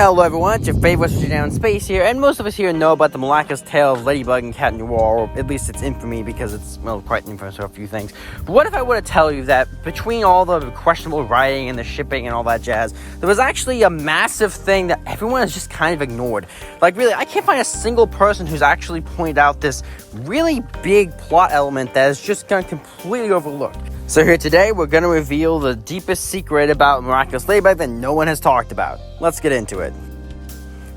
Hello everyone, it's your favorite Stranger Down in Space here, and most of us here know about the miraculous tale of Ladybug and Cat Noir, or at least its infamy, because it's, well, quite infamous for a few things. But what if I were to tell you that between all the questionable writing and the shipping and all that jazz, there was actually a massive thing that everyone has just kind of ignored? Like, really, I can't find a single person who's actually pointed out this really big plot element that is just gone completely overlooked. So here today, we're going to reveal the deepest secret about Miraculous LadyBug that no one has talked about. Let's get into it.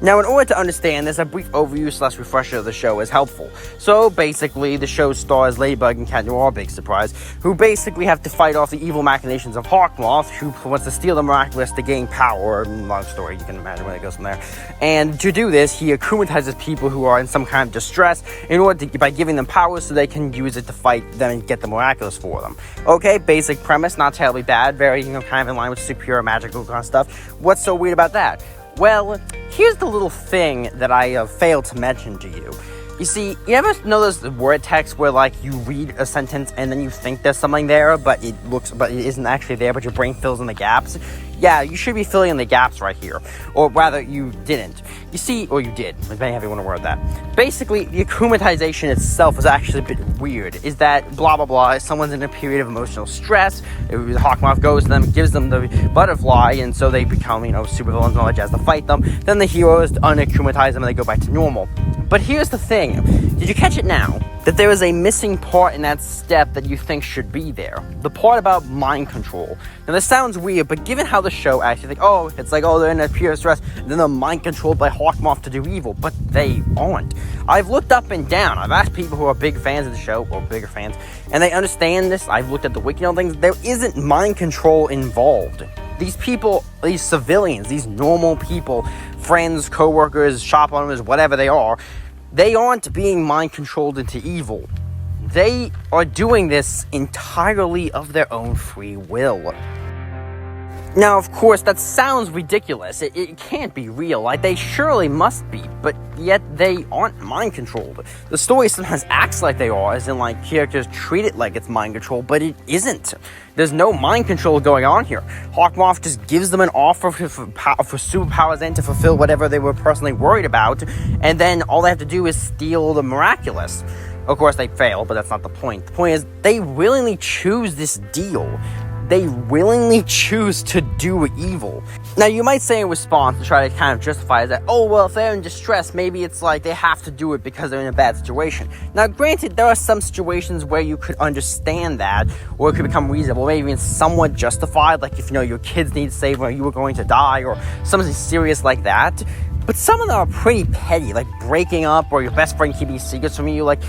Now, in order to understand this, a brief overview / refresher of the show is helpful. So, basically, the show stars Ladybug and Cat Noir, big surprise, who basically have to fight off the evil machinations of Hawkmoth, who wants to steal the Miraculous to gain power. Long story, you can imagine where it goes from there. And to do this, he akumatizes people who are in some kind of distress in order to, by giving them powers so they can use it to fight them and get the Miraculous for them. Okay, basic premise, not terribly bad, very, kind of in line with superior magical kind of stuff. What's so weird about that? Well, here's the little thing that I failed to mention to you. You see, you ever know those word text where, like, you read a sentence and then you think there's something there, but it isn't actually there, but your brain fills in the gaps? Yeah, you should be filling in the gaps right here. Or rather, you didn't. You see, or you did, depending how you want to word that. Basically, the akumatization itself is actually a bit weird. Is that, blah, blah, blah, someone's in a period of emotional stress, Hawkmoth goes to them, gives them the butterfly, and so they become, supervillains and all that jazz to fight them. Then the heroes unakumatize them and they go back to normal. But here's the thing. Did you catch it now? That there is a missing part in that step that you think should be there. The part about mind control. Now, this sounds weird, but given how the show actually they're in a period of stress, and then they're mind controlled by Hawkmoth to do evil, but they aren't. I've looked up and down. I've asked people who are big fans of the show, or bigger fans, and they understand this. I've looked at the wiki and things. There isn't mind control involved. These people, these civilians, these normal people, friends, co-workers, shop owners, whatever they aren't being mind-controlled into evil. They are doing this entirely of their own free will. Now, of course, that sounds ridiculous. It can't be real. Like, they surely must be, but yet they aren't mind-controlled. The story sometimes acts like they are, as in, like, characters treat it like it's mind-controlled, but it isn't. There's no mind control going on here. Hawkmoth just gives them an offer for superpowers and to fulfill whatever they were personally worried about, and then all they have to do is steal the Miraculous. Of course, they fail, but that's not the point. The point is, they willingly choose this deal. They willingly choose to do evil. Now, you might say in response to try to kind of justify that, oh, well, if they're in distress, maybe it's like they have to do it because they're in a bad situation. Now, granted, there are some situations where you could understand that, or it could become reasonable, maybe even somewhat justified, like if, your kids need saving or you were going to die, or something serious like that. But some of them are pretty petty, like breaking up or your best friend keeping secrets from you. Like,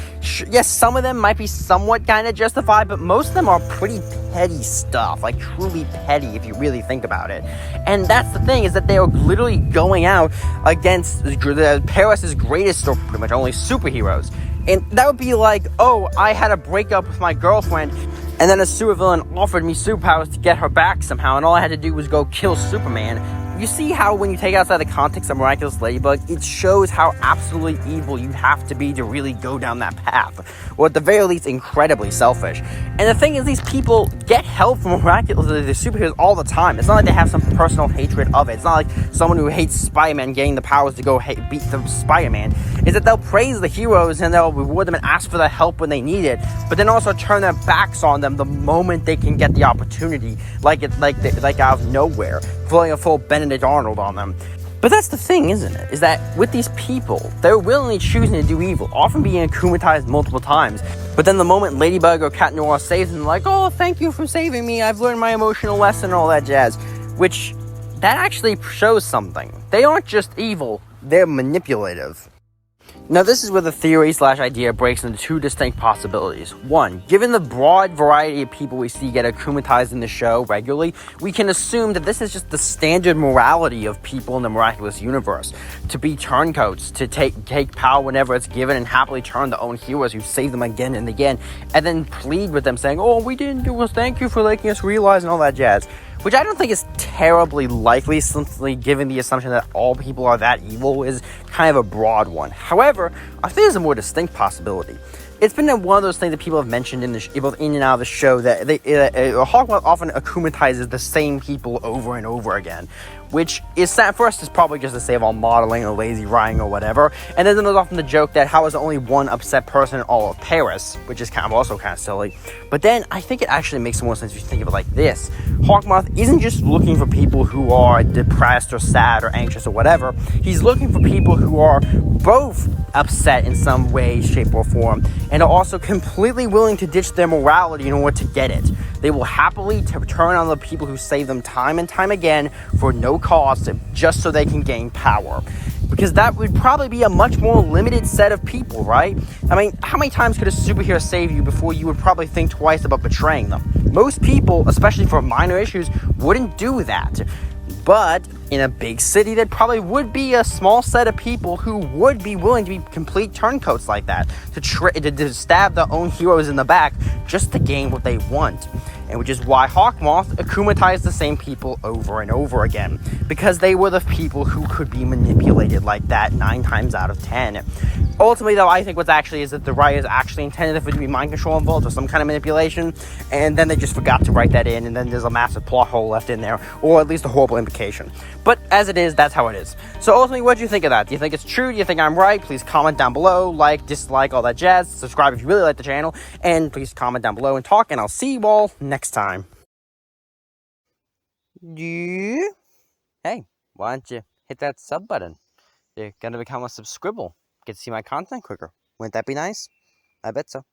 yes, some of them might be somewhat kind of justified, but most of them are pretty petty stuff, like truly petty if you really think about it. And that's the thing, is that they are literally going out against the Paris' greatest, or pretty much only superheroes. And that would be like, oh, I had a breakup with my girlfriend, and then a supervillain offered me superpowers to get her back somehow, and all I had to do was go kill Superman. You see how when you take outside the context of Miraculous LadyBug, it shows how absolutely evil you have to be to really go down that path. Or at the very least, incredibly selfish. And the thing is, these people get help from Miraculous, the superheroes, all the time. It's not like they have some personal hatred of it. It's not like someone who hates Spider-Man getting the powers to go beat the Spider-Man. It's that they'll praise the heroes and they'll reward them and ask for their help when they need it, but then also turn their backs on them the moment they can get the opportunity, like out of nowhere, pulling a full Benedict Arnold on them. But that's the thing, isn't it? Is that with these people, they're willingly choosing to do evil, often being akumatized multiple times. But then the moment Ladybug or Cat Noir saves them, like, oh, thank you for saving me, I've learned my emotional lesson, all that jazz. Which, that actually shows something. They aren't just evil, they're manipulative. Now, this is where the theory / idea breaks into two distinct possibilities. One, given the broad variety of people we see get akumatized in the show regularly, we can assume that this is just the standard morality of people in the Miraculous universe. To be turncoats, to take power whenever it's given, and happily turn their own heroes who save them again and again, and then plead with them saying, oh, we didn't do it, thank you for making us realize, and all that jazz. Which I don't think is terribly likely, simply given the assumption that all people are that evil is kind of a broad one. However, I think there's a more distinct possibility. It's been one of those things that people have mentioned both in and out of the show, that Hawkmoth often akumatizes the same people over and over again. which is sad for us is probably just to save on modeling or lazy writing or whatever. And then there's often the joke that how is there only one upset person in all of Paris, which is also kind of silly. But then I think it actually makes more sense if you think of it like this. Hawkmoth isn't just looking for people who are depressed or sad or anxious or whatever. He's looking for people who are both upset in some way, shape, or form, and are also completely willing to ditch their morality in order to get it. They will happily turn on the people who save them time and time again for no cost, just so they can gain power. Because that would probably be a much more limited set of people, right? I mean, how many times could a superhero save you before you would probably think twice about betraying them? Most people, especially for minor issues, wouldn't do that. But in a big city, there probably would be a small set of people who would be willing to be complete turncoats like that, to stab their own heroes in the back just to gain what they want. And which is why Hawkmoth akumatized the same people over and over again, because they were the people who could be manipulated like that 9 times out of 10. Ultimately, though, I think what's actually is that the writers actually intended for it to be mind control involved or some kind of manipulation, and then they just forgot to write that in, and then there's a massive plot hole left in there, or at least a horrible implication. But as it is, that's how it is. So ultimately, what do you think of that? Do you think it's true? Do you think I'm right? Please comment down below, like, dislike, all that jazz. Subscribe if you really like the channel, and please comment down below and talk, and I'll see you all next time. Yeah. Hey, why don't you hit that sub button? You're gonna become a subscribble. Get to see my content quicker. Wouldn't that be nice? I bet so.